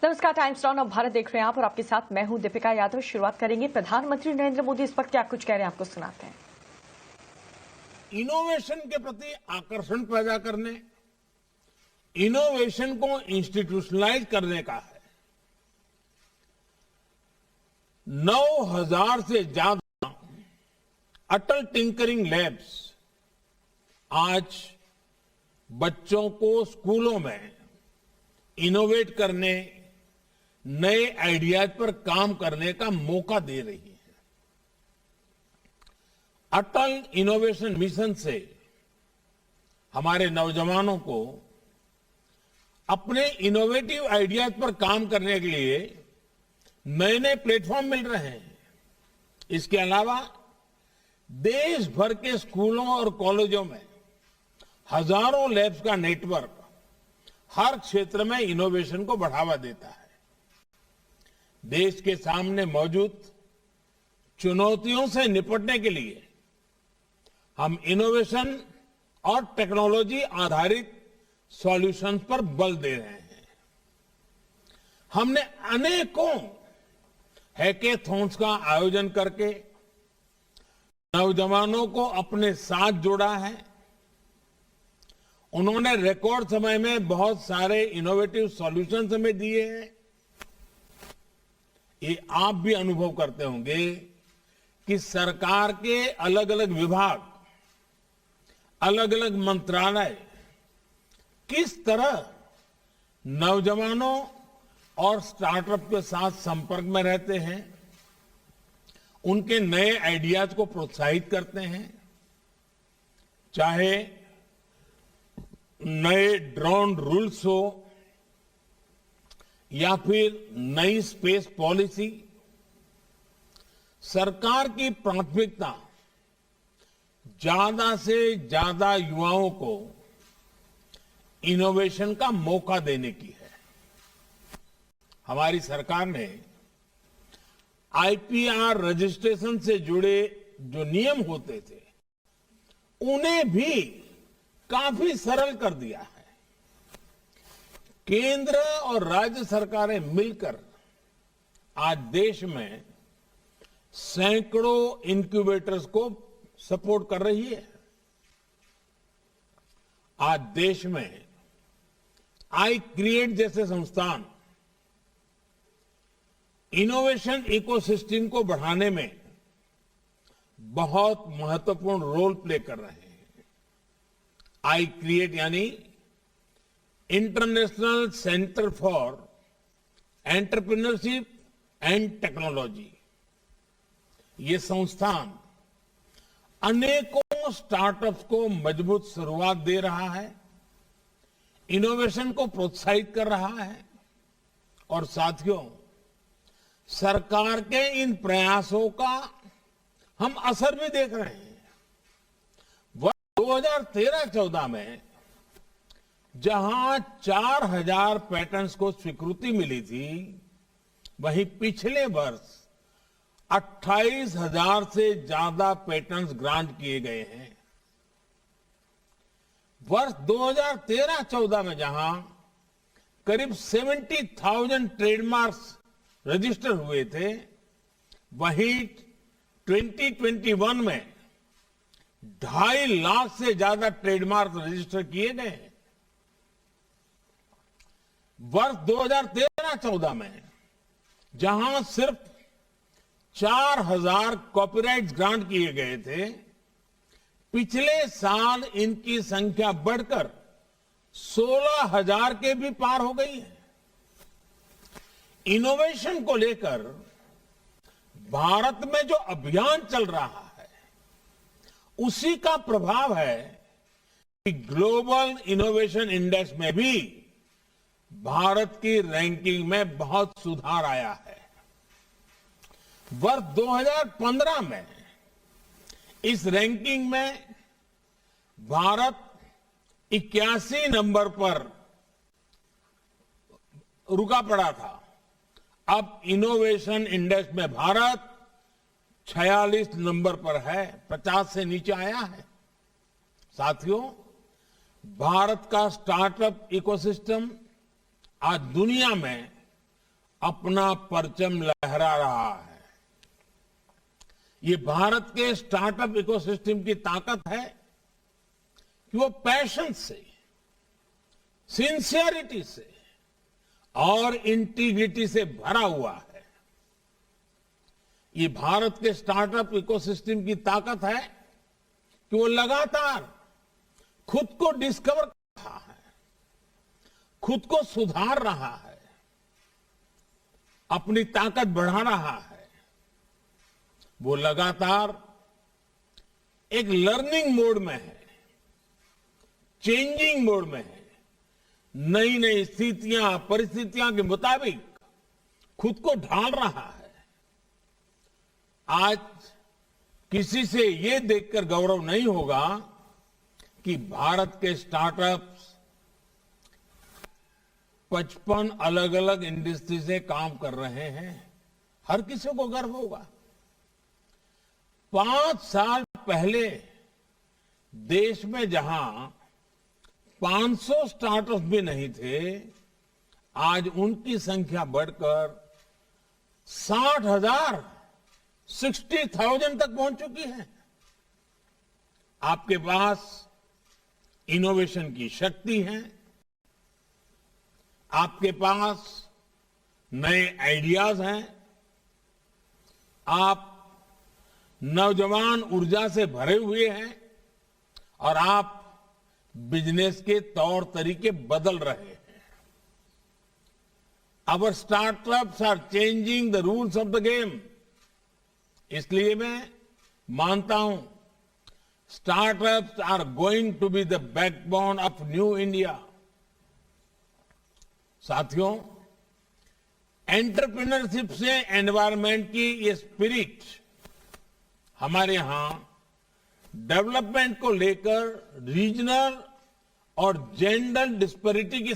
नमस्कार, times now Bharat देख रहे हैं आप और आपके साथ मैं हूं दीपिका यादव। शुरुआत करेंगे प्रधानमंत्री नरेंद्र मोदी इस वक्त क्या कुछ कह रहे हैं, आपको सुनाते हैं। इनोवेशन के प्रति आकर्षण पैदा करने, इनोवेशन को इंस्टीट्यूशनलाइज करने का है। 9,000 से ज्यादा अटल टिंकरिंग लैब्स आज बच्चों को स्कूलों में इनोवेट करने, नए आइडियाज पर काम करने का मौका दे रही है। अटल इनोवेशन मिशन से हमारे नौजवानों को अपने इनोवेटिव आइडियाज पर काम करने के लिए नए नए प्लेटफॉर्म मिल रहे हैं। इसके अलावा देश भर के स्कूलों और कॉलेजों में हजारों लैब्स का नेटवर्क हर क्षेत्र में इनोवेशन को बढ़ावा देता है। देश के सामने मौजूद चुनौतियों से निपटने के लिए हम इनोवेशन और टेक्नोलॉजी आधारित सॉल्यूशंस पर बल दे रहे हैं। हमने अनेकों हैकेथॉन्स का आयोजन करके नौजवानों को अपने साथ जोड़ा है। उन्होंने रिकॉर्ड समय में बहुत सारे इनोवेटिव सॉल्यूशंस हमें दिए हैं। ये आप भी अनुभव करते होंगे कि सरकार के अलग अलग विभाग, अलग अलग मंत्रालय किस तरह नौजवानों और स्टार्टअप के साथ संपर्क में रहते हैं, उनके नए आइडियाज को प्रोत्साहित करते हैं। चाहे नए ड्रोन रूल्स हो या फिर नई स्पेस पॉलिसी, सरकार की प्राथमिकता ज्यादा से ज्यादा युवाओं को इनोवेशन का मौका देने की है। हमारी सरकार ने आईपीआर रजिस्ट्रेशन से जुड़े जो नियम होते थे उन्हें भी काफी सरल कर दिया है। केंद्र और राज्य सरकारें मिलकर आज देश में सैकड़ों इनक्यूबेटर्स को सपोर्ट कर रही है। आज देश में आई क्रिएट जैसे संस्थान इनोवेशन इकोसिस्टम को बढ़ाने में बहुत महत्वपूर्ण रोल प्ले कर रहे हैं। आई क्रिएट यानी international centre for entrepreneurship and technology, ये संस्थान अनेकों स्टार्टअप्स को मजबूत शुरुआत दे रहा है, इनोवेशन को प्रोत्साहित कर रहा है और साथियों, सरकार के इन प्रयासों का हम असर भी देख रहे हैं। 2013-14 में जहां 4,000 पैटेंट्स को स्वीकृति मिली थी, वहीं पिछले वर्ष 28,000 से ज्यादा पेटेंट्स ग्रांट किए गए हैं। वर्ष 2013-14 में जहां करीब 70,000 ट्रेडमार्क्स रजिस्टर हुए थे, वहीं 2021 में 2.5 लाख से ज्यादा ट्रेडमार्क रजिस्टर किए गए हैं। वर्ष 2013-14 में जहां सिर्फ 4,000 कॉपीराइट ग्रांट किए गए थे, पिछले साल इनकी संख्या बढ़कर 16,000 के भी पार हो गई है। इनोवेशन को लेकर भारत में जो अभियान चल रहा है, उसी का प्रभाव है कि ग्लोबल इनोवेशन इंडेक्स में भी भारत की रैंकिंग में बहुत सुधार आया है। वर्ष 2015 में इस रैंकिंग में भारत 81 नंबर पर रुका पड़ा था। अब इनोवेशन इंडेक्स में भारत 46 नंबर पर है, 50 से नीचे आया है। साथियों, भारत का स्टार्टअप इकोसिस्टम आज दुनिया में अपना परचम लहरा रहा है। ये भारत के स्टार्टअप इकोसिस्टम की ताकत है कि वो पैशन से, सिंसियरिटी से और इंटीग्रिटी से भरा हुआ है। ये भारत के स्टार्टअप इकोसिस्टम की ताकत है कि वो लगातार खुद को डिस्कवर कर रहा है, खुद को सुधार रहा है, अपनी ताकत बढ़ा रहा है। वो लगातार एक लर्निंग मोड में है, चेंजिंग मोड में है, नई नई स्थितियां, परिस्थितियां के मुताबिक खुद को ढाल रहा है। आज किसी से ये देखकर गौरव नहीं होगा कि भारत के स्टार्टअप्स 55 अलग अलग इंडस्ट्री से काम कर रहे हैं। हर किसी को गर्व होगा। 5 साल पहले देश में जहां 500 स्टार्टअप्स भी नहीं थे, आज उनकी संख्या बढ़कर 60,000, 60,000 तक पहुंच चुकी है। आपके पास इनोवेशन की शक्ति है, आपके पास नए आइडियाज हैं, आप नौजवान ऊर्जा से भरे हुए हैं और आप बिजनेस के तौर तरीके बदल रहे हैं। Our startups are changing the rules of the game. इसलिए मैं मानता हूं startups are going to be the backbone of new India. साथियों, एंटरप्रेन्योरशिप से एनवायरमेंट की ये स्पिरिट हमारे यहां डेवलपमेंट को लेकर रीजनल और जेंडर डिस्पैरिटी की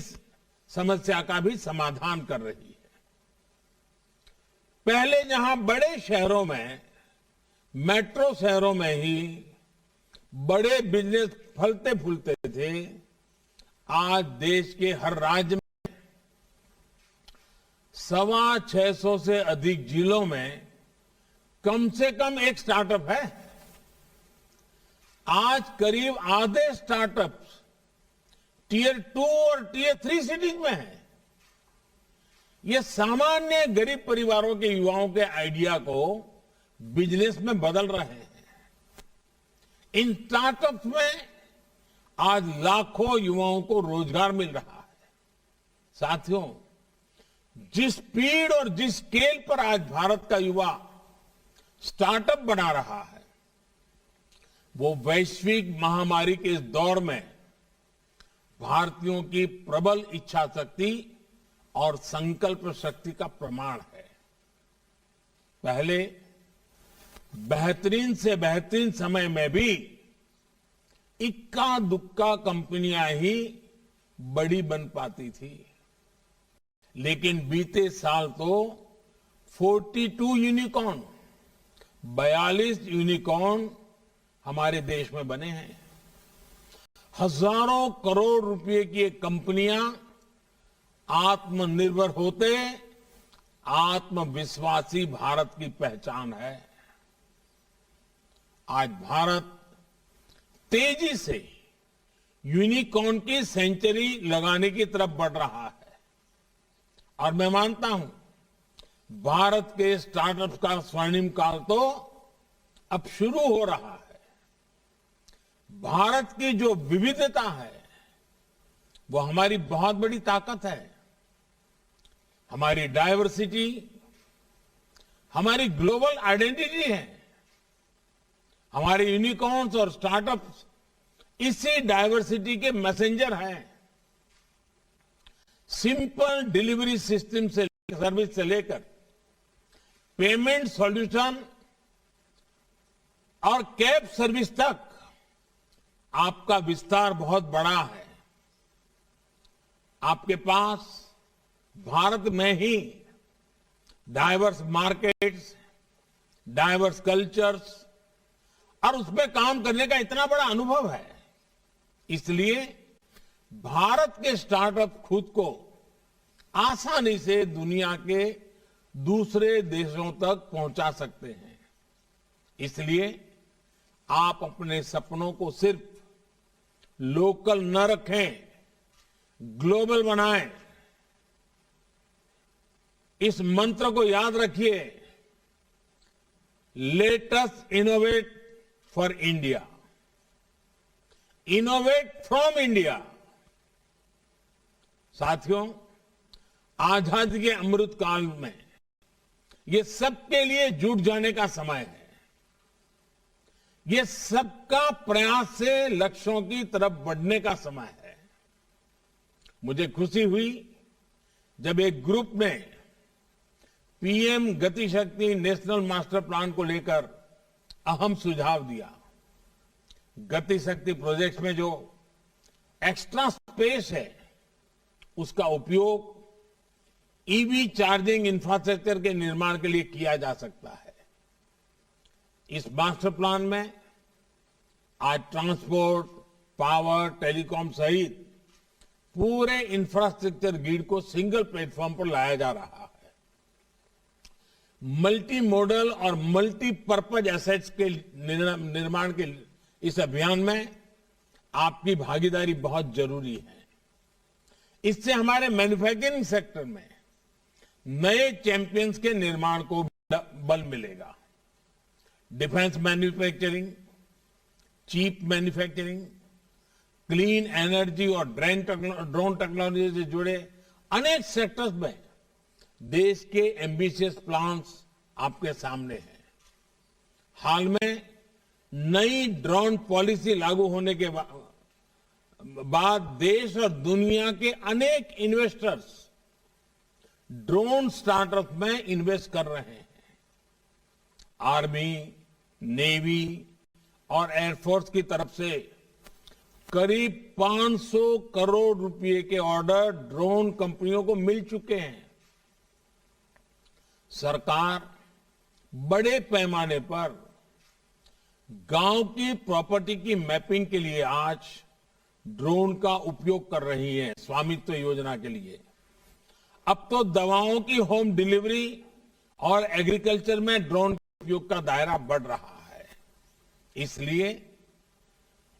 समस्या का भी समाधान कर रही है। पहले जहां बड़े शहरों में, मेट्रो शहरों में ही बड़े बिजनेस फलते फूलते थे, आज देश के हर राज्य में 625 से अधिक जिलों में कम से कम एक स्टार्टअप है। आज करीब आधे स्टार्टअप टियर 2 और टियर 3 सिटीज में है। ये सामान्य गरीब परिवारों के युवाओं के आइडिया को बिजनेस में बदल रहे हैं। इन स्टार्टअप्स में आज लाखों युवाओं को रोजगार मिल रहा है। साथियों, जिस स्पीड और जिस स्केल पर आज भारत का युवा स्टार्टअप बना रहा है, वो वैश्विक महामारी के इस दौर में भारतीयों की प्रबल इच्छा शक्ति और संकल्प शक्ति का प्रमाण है। पहले बेहतरीन से बेहतरीन समय में भी इक्का दुक्का कंपनियां ही बड़ी बन पाती थी, लेकिन बीते साल तो 42 यूनिकॉर्न, 42 यूनिकॉर्न हमारे देश में बने हैं। हजारों करोड़ रुपए की ये कंपनियां आत्मनिर्भर होते आत्मविश्वासी भारत की पहचान है। आज भारत तेजी से यूनिकॉर्न की सेंचुरी लगाने की तरफ बढ़ रहा है और मैं मानता हूं भारत के स्टार्टअप का स्वर्णिम काल तो अब शुरू हो रहा है। भारत की जो विविधता है वो हमारी बहुत बड़ी ताकत है। हमारी डायवर्सिटी हमारी ग्लोबल आइडेंटिटी है। हमारे यूनिकॉर्न्स और स्टार्टअप्स इसी डायवर्सिटी के मैसेंजर हैं। सिंपल डिलीवरी सिस्टम से सर्विस से लेकर पेमेंट सॉल्यूशन और कैब सर्विस तक आपका विस्तार बहुत बड़ा है। आपके पास भारत में ही डाइवर्स मार्केट्स, डाइवर्स कल्चर्स और उसमें काम करने का इतना बड़ा अनुभव है। इसलिए भारत के स्टार्टअप खुद को आसानी से दुनिया के दूसरे देशों तक पहुंचा सकते हैं। इसलिए आप अपने सपनों को सिर्फ लोकल न रखें, ग्लोबल बनाएं। इस मंत्र को याद रखिए, let us innovate for India, innovate from India. साथियों, आजादी के अमृत काल में ये सबके लिए जुट जाने का समय है। ये सबका प्रयास से लक्ष्यों की तरफ बढ़ने का समय है। मुझे खुशी हुई जब एक ग्रुप ने पीएम गति शक्ति नेशनल मास्टर प्लान को लेकर अहम सुझाव दिया। गति शक्ति प्रोजेक्ट में जो एक्स्ट्रा स्पेस है, उसका उपयोग ईवी चार्जिंग इंफ्रास्ट्रक्चर के निर्माण के लिए किया जा सकता है। इस मास्टर प्लान में आज ट्रांसपोर्ट, पावर, टेलीकॉम सहित पूरे इंफ्रास्ट्रक्चर ग्रिड को सिंगल प्लेटफॉर्म पर लाया जा रहा है। मल्टी मॉडल और मल्टीपर्पज एसेट्स के निर्माण के इस अभियान में आपकी भागीदारी बहुत जरूरी है। इससे हमारे मैन्युफैक्चरिंग सेक्टर में नए चैंपियंस के निर्माण को बल मिलेगा। Defence manufacturing, cheap manufacturing, clean energy और ड्रोन टेक्नोलॉजी से जुड़े अनेक सेक्टर्स में देश के एम्बिशियस प्लान्स आपके सामने हैं। हाल में नई ड्रोन पॉलिसी लागू होने के बाद देश और दुनिया के अनेक इन्वेस्टर्स ड्रोन स्टार्टअप में इन्वेस्ट कर रहे हैं। आर्मी, नेवी और एयरफोर्स की तरफ से करीब 500 करोड़ रुपए के ऑर्डर ड्रोन कंपनियों को मिल चुके हैं। सरकार बड़े पैमाने पर गांव की प्रॉपर्टी की मैपिंग के लिए आज ड्रोन का उपयोग कर रही है, स्वामित्व योजना के लिए। अब तो दवाओं की होम डिलीवरी और एग्रीकल्चर में ड्रोन के उपयोग का दायरा बढ़ रहा है। इसलिए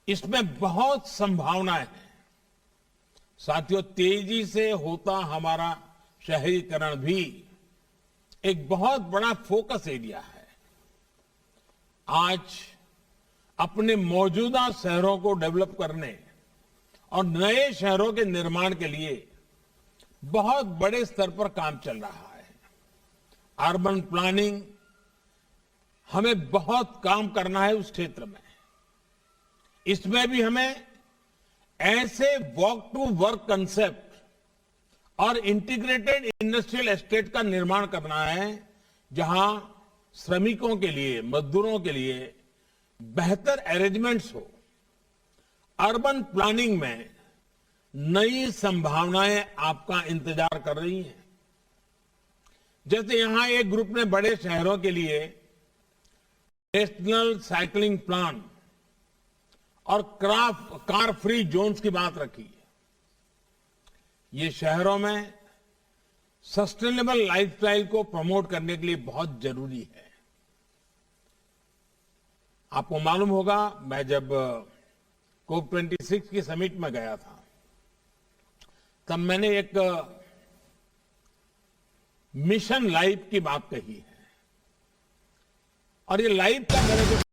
इसमें बहुत संभावनाएं हैं। साथियों, तेजी से होता हमारा शहरीकरण भी एक बहुत बड़ा फोकस एरिया है। आज अपने मौजूदा शहरों को डेवलप करने और नए शहरों के निर्माण के लिए बहुत बड़े स्तर पर काम चल रहा है। अर्बन प्लानिंग, हमें बहुत काम करना है उस क्षेत्र में। इसमें भी हमें ऐसे वॉक टू वर्क कंसेप्ट और इंटीग्रेटेड इंडस्ट्रियल एस्टेट का निर्माण करना है, जहां श्रमिकों के लिए, मजदूरों के लिए बेहतर अरेंजमेंट्स हो। अर्बन प्लानिंग में नई संभावनाएं आपका इंतजार कर रही हैं। जैसे यहां एक ग्रुप ने बड़े शहरों के लिए नेशनल साइकिलिंग प्लान और कार फ्री जोन्स की बात रखी। ये शहरों में सस्टेनेबल लाइफस्टाइल को प्रमोट करने के लिए बहुत जरूरी है। आपको मालूम होगा, मैं जब COP26 की समिट में गया था, तब मैंने एक मिशन लाइफ की बात कही है। और ये लाइफ का मेरे को